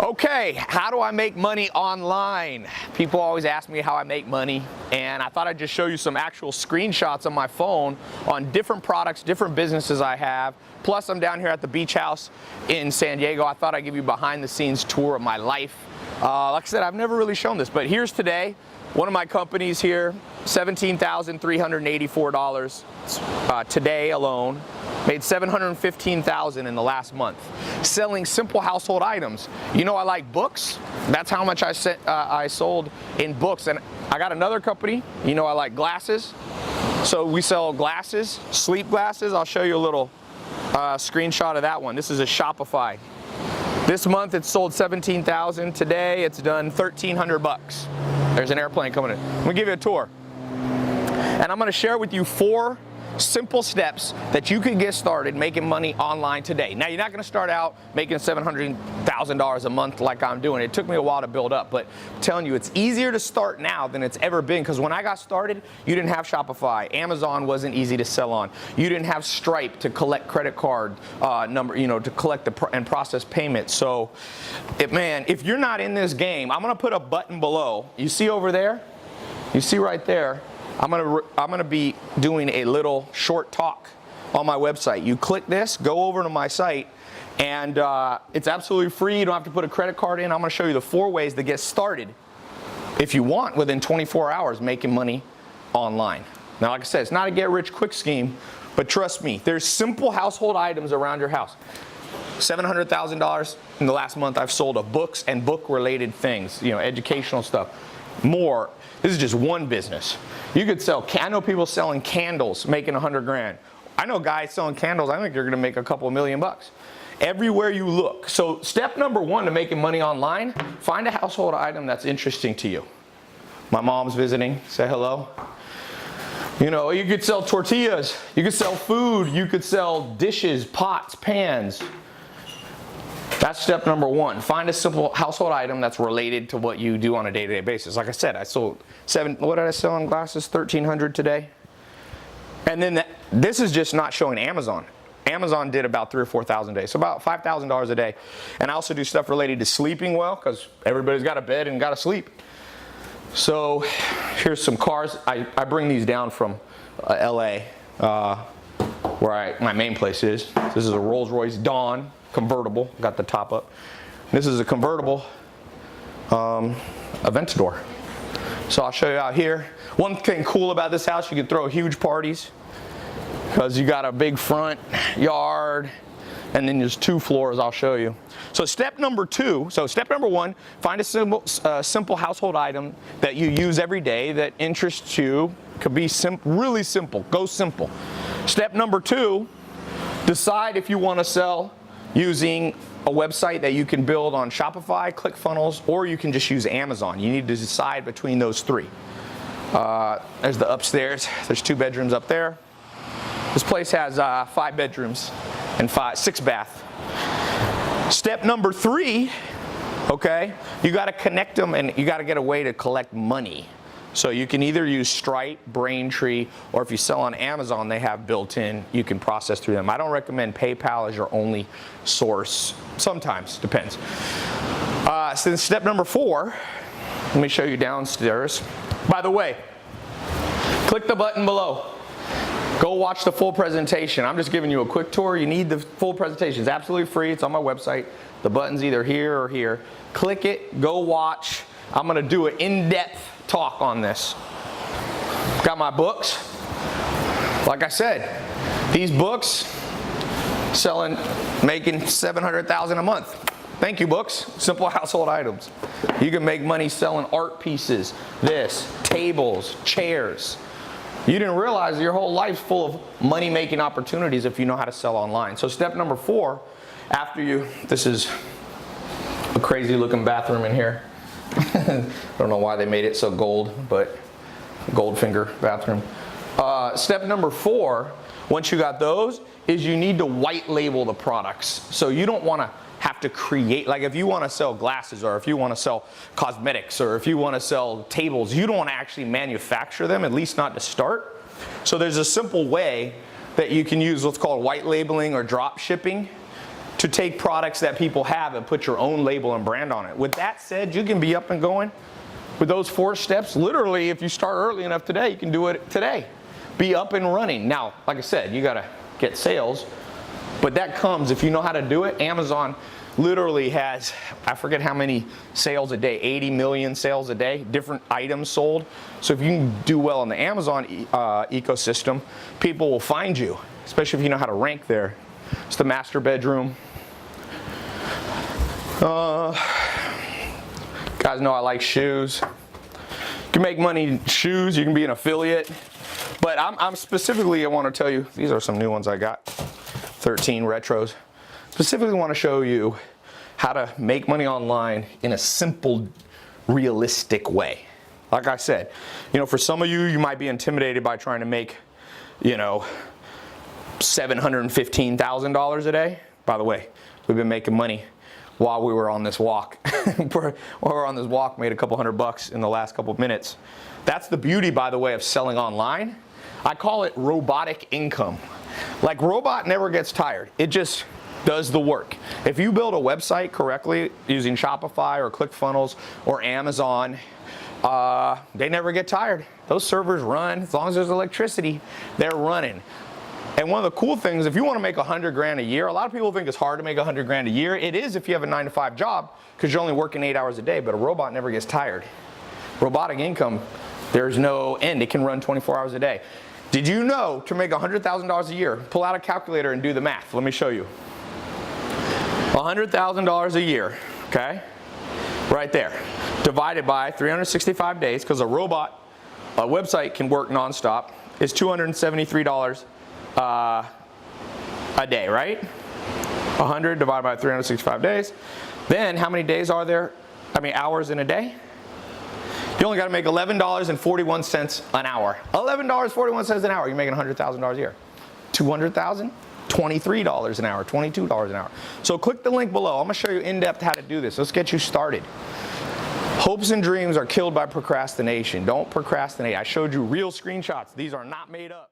Okay, how do I make money online? People always ask me how I make money, and I thought I'd just show you some actual screenshots on my phone on different products, different businesses I have. Plus, I'm down here at the beach house in San Diego. I thought I'd give you a behind the scenes tour of my life. Like I said, I've never really shown this, but here's today. One of my companies here, $17,384 today alone. Made $715,000 in the last month selling simple household items. You know, I like books. That's how much I sold in books. And I got another company. You know, I like glasses. So we sell glasses, sleep glasses. I'll show you a little screenshot of that one. This is a Shopify. This month it sold $17,000. Today it's done 1,300 bucks. There's an airplane coming in. I'm gonna give you a tour. And I'm gonna share with you 4 simple steps that you can get started making money online today. Now, you're not going to start out making $700,000 a month like I'm doing. It took me a while to build up, but I'm telling you, it's easier to start now than it's ever been, because when I got started, you didn't have Shopify. Amazon wasn't easy to sell on. You didn't have Stripe to collect credit card number, to collect and process payments. So, man, if you're not in this game, I'm going to put a button below. You see over there? You see right there? I'm gonna be doing a little short talk on my website. You click this, go over to my site, and it's absolutely free. You don't have to put a credit card in. I'm gonna show you the 4 ways to get started, if you want, within 24 hours making money online. Now, like I said, it's not a get-rich-quick scheme, but trust me, there's simple household items around your house. $700,000 in the last month I've sold of books and book-related things, educational stuff. More. This is just one business. You could sell, I know people selling candles, making 100 grand. I know guys selling candles, I think they're gonna make a couple $1,000,000 bucks. Everywhere you look. So step number 1 to making money online, find a household item that's interesting to you. My mom's visiting, say hello. You could sell tortillas, you could sell food, you could sell dishes, pots, pans. That's step number 1. Find a simple household item that's related to what you do on a day-to-day basis. Like I said, I sold what did I sell in glasses? 1,300 today. And then this is just not showing Amazon. Amazon did about 3,000 or 4,000 a day, so about $5,000 a day. And I also do stuff related to sleeping well, because everybody's got a bed and got to sleep. So here's some cars. I bring these down from LA, where my main place is. This is a Rolls-Royce Dawn convertible, got the top up. This is a convertible Aventador. So I'll show you out here. One thing cool about this house, you can throw huge parties because you got a big front yard, and then there's 2 floors. I'll show you. So step number 2, step number 1, find a simple household item that you use every day that interests you. Could be really simple. Go simple. Step number 2, decide if you want to sell using a website that you can build on Shopify, ClickFunnels, or you can just use Amazon. You need to decide between those 3. There's the upstairs. There's 2 bedrooms up there. This place has 5 bedrooms and 6 bath. Step number 3, okay, you got to connect them, and you got to get a way to collect money. So you can either use Stripe, Braintree, or if you sell on Amazon, they have built-in, you can process through them. I don't recommend PayPal as your only source. Sometimes, depends. So step number 4, let me show you downstairs. By the way, click the button below. Go watch the full presentation. I'm just giving you a quick tour. You need the full presentation. It's absolutely free. It's on my website. The button's either here or here. Click it, go watch. I'm gonna do an in-depth talk on this. Got my books. Like I said, these books making $700,000 a month. Thank you, books. Simple household items. You can make money selling art pieces, tables, chairs. You didn't realize your whole life's full of money-making opportunities if you know how to sell online. So step number 4, this is a crazy looking bathroom in here. I don't know why they made it so gold, but Goldfinger bathroom. Step number 4, once you got those, is you need to white label the products. So you don't want to have to create, like if you want to sell glasses, or if you want to sell cosmetics, or if you want to sell tables, you don't want to actually manufacture them, at least not to start. So there's a simple way that you can use what's called white labeling or drop shipping. to take products that people have and put your own label and brand on it. With that said, you can be up and going with those 4 steps. Literally, if you start early enough today, you can do it today. Be up and running. Now, like I said, you gotta get sales, but that comes if you know how to do it. Amazon literally has, I forget how many sales a day, 80 million sales a day, different items sold. So if you can do well in the Amazon ecosystem, people will find you, especially if you know how to rank there. It's the master bedroom. Guys know I like shoes. You can make money in shoes, you can be an affiliate. But I'm specifically, I want to tell you, these are some new ones I got, 13 retros. Specifically want to show you how to make money online in a simple, realistic way. Like I said, you know, for some of you, you might be intimidated by trying to make, you know, $715,000 a day. By the way, we've been making money while we were on this walk. While we were on this walk, made a couple $100 in the last couple of minutes. That's the beauty, by the way, of selling online. I call it robotic income. Like, robot never gets tired. It just does the work. If you build a website correctly using Shopify or ClickFunnels or Amazon, they never get tired. Those servers run. As long as there's electricity, they're running. And one of the cool things, if you want to make 100 grand a year, a lot of people think it's hard to make 100 grand a year. It is if you have a 9-to-5 job, because you're only working 8 hours a day, but a robot never gets tired. Robotic income, there's no end. It can run 24 hours a day. Did you know to make $100,000 a year, pull out a calculator and do the math. Let me show you. $100,000 a year, okay? Right there. Divided by 365 days, because a website can work nonstop, is $273 a day, right? 100 divided by 365 days. Then how many days are there? Hours in a day? You only got to make $11.41 an hour. $11.41 an hour. You're making $100,000 a year. 200,000? $23 an hour, $22 an hour. So click the link below. I'm going to show you in depth how to do this. Let's get you started. Hopes and dreams are killed by procrastination. Don't procrastinate. I showed you real screenshots. These are not made up.